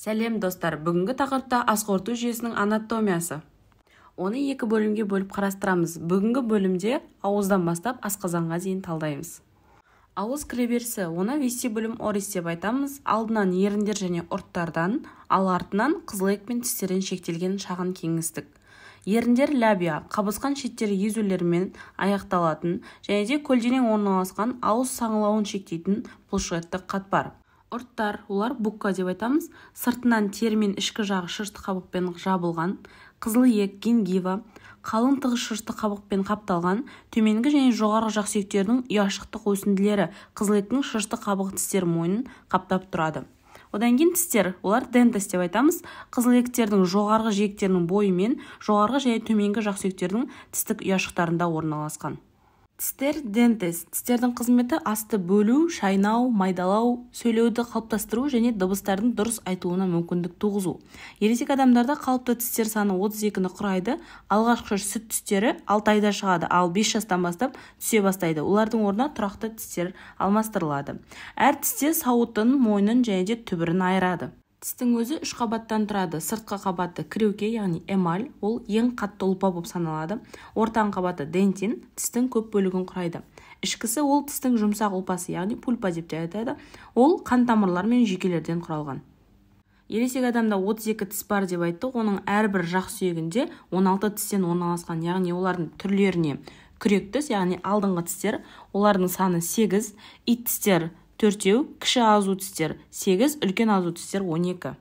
Сәлем достар, бүгінгі тақырыпта ас қорыту жүйесінің анатомиясы. Оны екі бөлімге бөліп қарастырамыз. Бүгінгі бөлімде ауыздан бастап асқазанға дейін талдаймыз. Ауыз кіреберісі, оны вестибулум орис деп айтамыз. Алдынан еріндер және ұрттардан, ал артынан қызылек пен тістерден шектелген шағын кеңістік. Еріндер лабия, қабысқан шеттері езулермен аяқталатын және де көлденең орналасқан ауыз саңылауын шектейтін бұлшықетті қатпар. Ұрттар, олар букка деп айтамыз, сыртынан термен ішкі жағы шырышты қабықпен жабылған, қызылиек, гингива, қалың тығыз шырышты қабықпен қапталған, төменгі және жоғарғы жақ сүйектердің ұяшықтық өсінділері қызылиектің шырышты қабық тістер мойнын қаптап тұрады. Одан кейін тістер, олар дентес деп айтамыз, қызылиектердің жоғарғы жиектерінің бойы мен жоғарғы және төменгі жақ сүйектердің тістік ұяшықтарында орналасқан. Тістер дентес. Тістердің қызметі асты бөлу, шайнау, майдалау, сөйлеуді қалыптастыру және дыбыстардың дұрыс айтылуына мүмкіндік туғызу. Ересек адамдарда қалыпты тістер саны 32-ні құрайды. Алғашқы сүт тістері 6 айда шығады, ал 5 жастан бастап түсе бастайды. Олардың орнына тұрақты тістер алмастырылады. Әр тісте сауытын, мойнын және де түбірін айырады. Тістің өзі 3 қабаттан тұрады. Сыртқы қабаты крюке, яғни эмаль, ол ең қатты ұлпа болып саналады. Ортан қабаты дентин, тістің көп бөлігін құрайды. Ішкісі ол тістің жұмсақ ұлпасы, яғни пульпа деп те айтады. Ол қан тамырлар мен жүйкелерден құралған. Ересек адамда 32 тіс бар деп айттық. Оның әрбір жақ сүйегінде 16 тістен орналасқан, яғни олардың түрлеріне күрек тіс, яғни алдыңғы тістер, олардың саны 8, ит тістер 4, кіші азу тістер 8, үлкен азу тістер 12.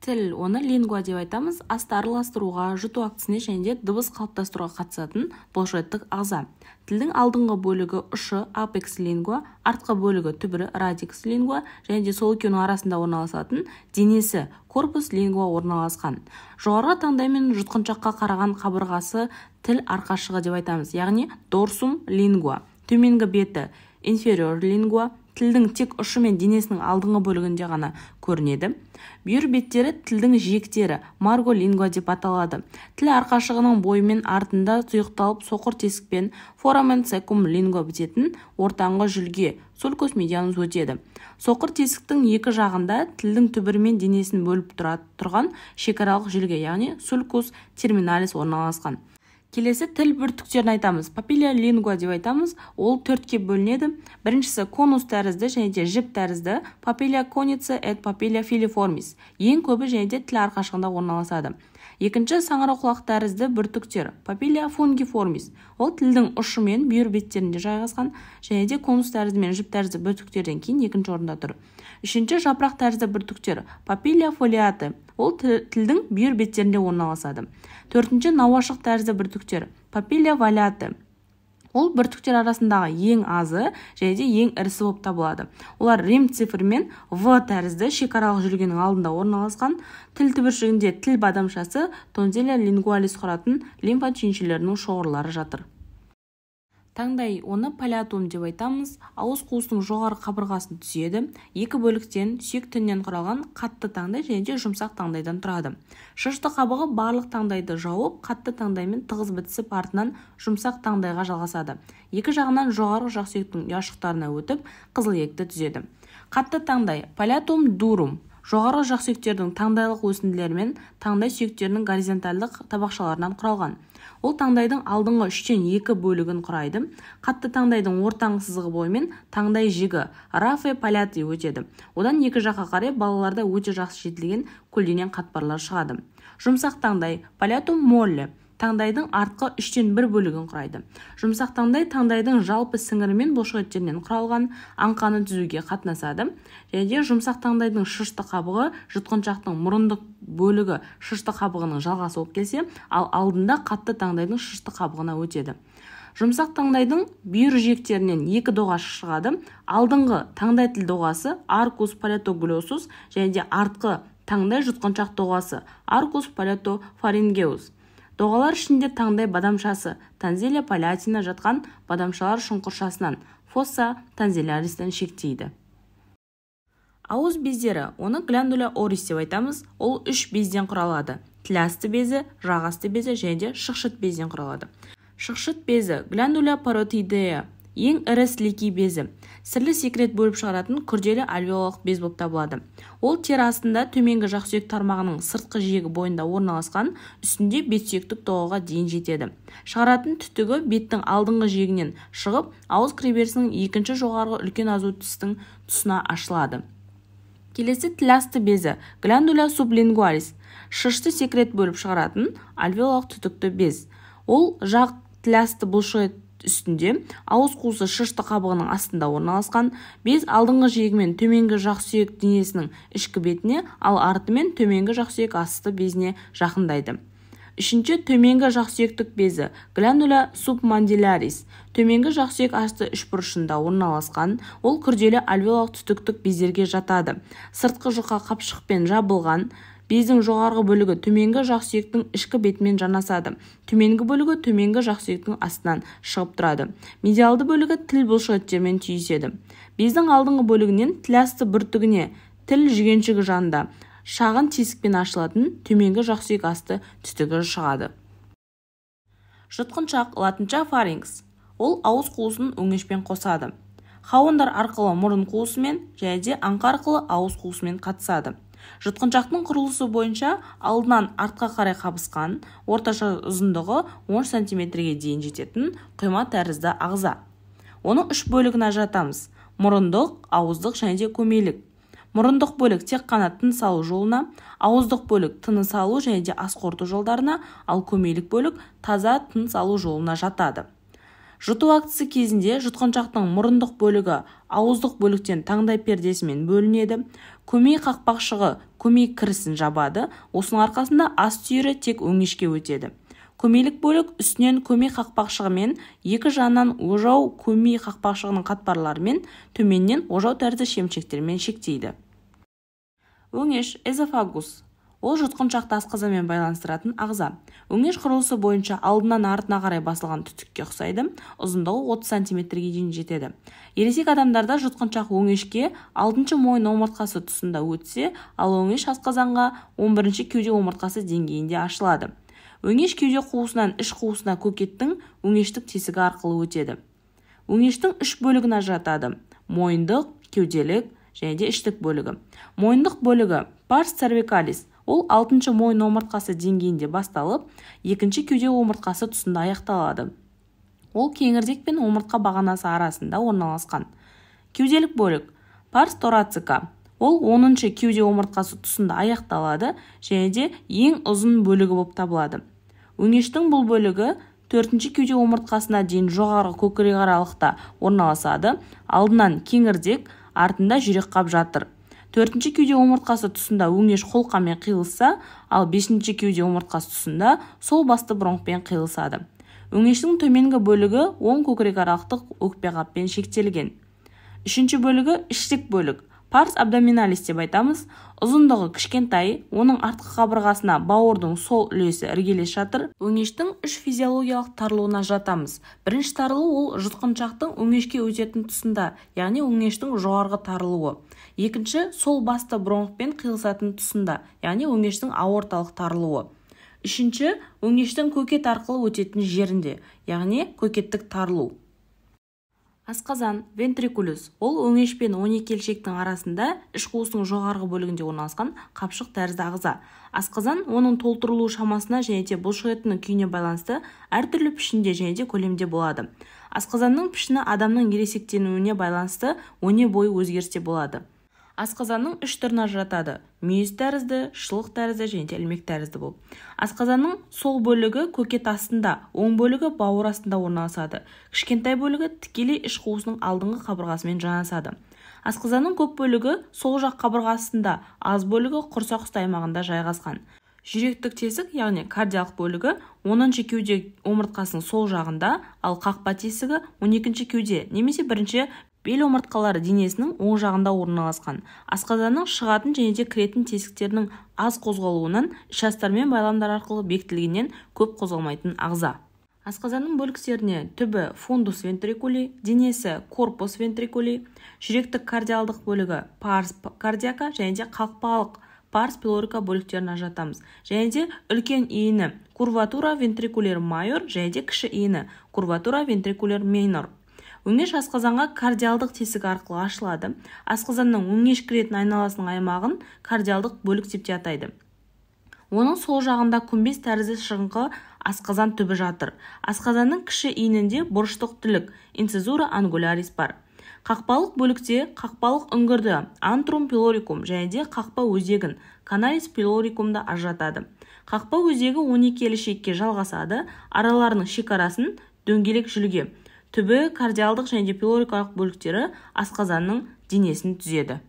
Тіл, оны лингва деп айтамыз, асты араластыруға, жұту актісіне және де дыбыс қалыптастыруға қатысатын бұлшықеттік ағза. Тілдің алдыңғы бөлігі ұшы апекс лингва, артқы бөлігі түбірі радикс лингва және де сол екеуінің арасында орналасатын денесі корпус лингва орналасқан. Жоғарғы таңдай мен жұтқыншаққа қараған қабырғасы тіл арқашығы деп айтамыз, яғни дорсум лингва. Төменгі беті инфериор лингва. Тілдің тек ұшы мен денесінің алдыңғы бөлігінде ғана көрінеді. Бүйір беттері тілдің жиектері марго лингва деп аталады. Тіл арқашығының бойымен артында тұйықталып соқыр тесікпен форамен цекум лингва бітетін ортаңғы жүлге сулькус медианус өтеді. Соқыр тесіктің екі жағында тілдің түбірі мен денесін бөліп тұрған шекаралық жүлге, яғни сулькус терминалис орналасқан. Келесі тіл бүртіктерін айтамыз. Папилля лингва деп айтамыз. Ол 4-ке бөлінеді. Біріншісі конус тәрізді және де жіп тәрізді. Папилля коница et папилля филиформис. Ең көбі және де тіл арқашығында орналасады. Екінші саңырауқұлақ тәрізді бүртіктер. Папилля фунгиформис. Ол тілдің ұшы мен бүйір беттерінде жайғасқан және де конус тәрізді мен жіп тәрізді бүртіктерден кейін екінші орында тұр. Үшінші жапырақ тәрізді бүртіктер. Папилля фолиаты. Ол тілдің бүйір беттерінде орналасады. Төртінші науашық тәрізді бүртіктер. Папилля валяты. Ол бүртіктер арасындағы ең азы және де ең ірісі болып табылады. Олар рим цифрмен В тәрізді шекаралық жүлгенің алдында орналасқан. Тіл түбіршігінде тіл бадамшасы тонзилля лингуалис құратын лимфа түйіншелерінің шоғырлары жатыр. Таңдай, оны палеатум деп айтамыз. Ауыз қуысының жоғары қабырғасын түзеді. Екі бөліктен, сүйек тіннен құралған қатты таңдай және де жұмсақ таңдайдан тұрады. Шырышты қабығы барлық таңдайды жауып, қатты таңдаймен тығыз бітісіп артынан жұмсақ таңдайға жалғасады. Екі жағынан жоғарғы жақ сүйектің ұяшықтарына өтіп, қызылиекті түзеді. Қатты таңдай, палеатум дурум. Жоғарғы жақ сүйектердің таңдайлық өсінділерімен таңдай сүйектерінің горизонтальдық табақшаларынан құралған. Ол таңдайдың алдыңғы 3-тен 2 бөлігін құрайды. Қатты таңдайдың ортаңғы сызығы бойымен таңдай жігі рафе паляты өтеді. Одан екі жаққа қарай балаларда өте жақсы жетілген көлденең қатпарлар шығады. Жұмсақ таңдай палеатум молле. Таңдайдың артқы 3-тен 1 бөлігін құрайды. Жұмсақ таңдай таңдайдың жалпы сіңірімен бұлшықеттерінен құралған аңқаны түзуге қатынасады. Және де жұмсақ таңдайдың шырышты қабығы жұтқыншақтың мұрындық бөлігі шырышты қабығының жалғасы болып келсе, ал алдында қатты таңдайдың шырышты қабығына өтеді. Жұмсақ таңдайдың бүйір жиектерінен 2 доға шығады. Алдыңғы таңдай тіл доғасы аркус палеатоглоссус және де артқы таңдай жұтқыншақ доғасы аркус палеатофарингеус. Доғалар ішінде таңдай бадамшасы танзилия палеатина жатқан бадамшалар шұңқыршасынан фосса танзиляристен шектейді. Ауыз бездері, оны гландуля орис деп айтамыз. Ол 3 безден құралады. Тіл асты безі, жақ асты безі және де шықшыт безден құралады. Шықшыт безі гландуля паротидея ең ірі сілекей безі. Сірлі секрет бөліп шығаратын күрделі альвеолалық без болып табылады. Ол тері астында төменгі жақсүйек тармағының сыртқы жиегі бойында орналасқан, үстінде бетсүйектік тоғыға дейін жетеді. Шығаратын түтігі беттің алдыңғы жиегінен шығып, ауыз кіреберісінің екінші жоғарғы үлкен азу тістің тұсына ашылады. Келесі тіл асты безі, гландуля сублингуалис, шышты секрет бөліп шығаратын альвеолалық түтікті без. Ол жақ тіл асты бұлшық үстінде, ауыз қуысы шышты қабығының астында орналасқан. Без алдыңғы жиегімен төменгі жақсүйек денесінің ішкі бетіне, ал артымен төменгі жақсүйек асты безіне жақындайды. Үшінші, төменгі жақсүйектік безі, гландуля субмандилярис, төменгі жақсүйек асты үшбұрышында орналасқан. Ол күрделі альвеолалық түтіктік бездерге жатады. Сыртқы жұқа қапшықпен жабылған. Бездің жоғарғы бөлігі төменгі жақсүйектің ішкі бетімен жанасады. Төменгі бөлігі төменгі жақсүйектің астынан шығып тұрады. Медиалды бөлігі тіл бұлшықеттермен түйіседі. Бездің алдыңғы бөлігінен тіл асты бүртігіне, тіл жүгеншігі жанында шағын тесікпен ашылатын төменгі жақсүйек асты түтігі шығады. Жұтқыншақ, латынша фарингс. Ол ауыз қуысын өңешпен қосады. Хауындар арқылы мұрын қуысымен және де аңқа арқылы ауыз қуысымен қатысады. Жұтқыншақтың құрылысы бойынша алдынан артқа қарай қабысқан, орташа ұзындығы 10 см-ге дейін жететін құйма тәрізді ағза. Оның үш бөлігін ажыратамыз: мұрындық, ауыздық және де көмейлік. Мұрындық бөлік тек қана тыныс алу жолына, ауыздық бөлік тыныс алу және де ас қорыту жолдарына, ал көмейлік бөлік таза тыныс алу жолына жатады. Жұту актісі кезінде жұтқыншақтың мұрындық бөлігі ауыздық бөліктен таңдай пердесімен бөлінеді. Көмей қақпақшығы көмей кірісін жабады. Осының арқасында ас түйірі тек өңешке өтеді. Көмейлік бөлік үстінен көмей қақпақшығымен, екі жағынан ожау көмей қақпақшығының қатпарларымен, төменнен ожау тәрізді шемшектермен шектейді. Өңеш, эзофагус. Ол жұтқыншақты асқазанмен байланыстыратын ағза. Өңеш құрылысы бойынша алдынан артына қарай басылған түтікке ұқсайды. Ұзындығы 30 см-ге дейін жетеді. Ересек адамдарда жұтқыншақ өңешке 6-шы мойын омыртқасы тұсында өтсе, ал өңеш асқазанға 11-ші кеуде омыртқасы деңгейінде ашылады. Өңеш кеуде қуысынан іш қуысына көкеттің өңештік тесігі арқылы өтеді. Өңештің үш бөлігін ажыратады: мойындық, кеуделік және де іштік бөлігі. Мойындық бөлігі парс цервикалис. Ол 6-шы мойын омыртқасы деңгейінде басталып, 2-ші кеуде омыртқасы тұсында аяқталады. Ол кеңірдек пен омыртқа бағанасы арасында орналасқан. Кеуделік бөлік парс торацика. Ол 10-шы кеуде омыртқасы тұсында аяқталады және де ең ұзын бөлігі болып табылады. Өңештің бұл бөлігі 4-ші кеуде омыртқасына дейін жоғарғы көкірек аралықта орналасады. Алдынан кеңірдек, артында жүрек қап жатыр. 4-ші кеуде омыртқасы тұсында өңеш қолқамен қиылса, ал 5-ші кеуде омыртқасы тұсында сол басты бронхпен қиылсады. Өңештің төменгі бөлігі оң көкірек аралықтық өкпе қаппен шектелген. Үшінші бөлігі іштік бөлік. Парс абдоминалис деп айтамыз. Ұзындығы кішкентай, оның артқы қабырғасына бауырдың сол үлесі іргелес жатыр. Өңештің үш физиологиялық тарылуына жатамыз. Бірінші тарылу ол жұтқыншақтың өңешке өтетін тұсында, яғни өңештің жоғарғы тарылуы. Екінші сол басты бронхпен қиылысатын тұсында, яғни өңештің аорталық тарылуы. Үшінші өңештің көкет арқылы өтетін жерінде, яғни көкеттік тарылу. Асқазан, вентрикулюс. Ол өңеш пен 12 елшектің арасында іш қуысының жоғарғы бөлігінде орналасқан қапшық тәрізді ағза. Асқазан оның толтырылу шамасына және де бұлшықетінің күйіне байланысты әртүрлі пішінде және де көлемде болады. Асқазанның пішіні адамның ересектенуіне байланысты өне бойы өзгерісте болады. Асқазанның үш түрін ажыратады: мүйіз тәрізді, шылық тәрізді және де ілмек тәрізді болып. Асқазанның сол бөлігі көкет астында, оң бөлігі бауыр астында орналасады. Кішкентай бөлігі тікелей іш қуысының алдыңғы қабырғасымен жанасады. Асқазанның көп бөлігі сол жақ қабырғасында, аз бөлігі құрсақ үсті аймағында жайғасқан. Жүректік тесік, яғни кардиалық бөлігі 10-ші кеуде омыртқасының сол жағында, ал қақпа тесігі 12-ші кеуде немесе 1-ші бел омыртқалары денесінің оң жағында орналасқан. Асқазанның шығатын және де кіретін тесіктерінің аз қозғалуынан ішастармен байламдар арқылы бекітілгеннен көп қозғалмайтын ағза. Асқазанның бөліктеріне түбі фундус вентрикули, денесі корпус вентрикули, жүректік кардиалдық бөлігі парс кардиака және де қақпалық парс пилорика бөліктерін ажыратамыз. Және де үлкен иіні курватура вентрикулер майор және де кіші иіні курватура вентрикулер минор. Өңеш асқазанға кардиалдық тесік арқылы ашылады. Асқазанның өңеш кіретін айналасының аймағын кардиалдық бөлік деп те атайды. Оның сол жағында күмбез тәрізді шығыңқы асқазан түбі жатыр. Асқазанның кіші иінінде бұрыштық түлік, инцизура ангулярис бар. Қақпалық бөлікте қақпалық үңгірді антрум пилорикум және де қақпа өзегін каналис пилорикумды ажыратады. Қақпа өзегі 12 елішекке жалғасады, араларының шекарасын дөңгелек жүлге. Түбі кардиалдық және де пилорикалық бөліктері асқазанның денесін түзеді.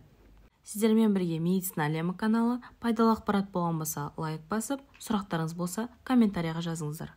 Сіздермен бірге медицина әлемі каналы. Пайдалы ақпарат болған болса лайк басып, сұрақтарыңыз болса комментарияға жазыңыздар.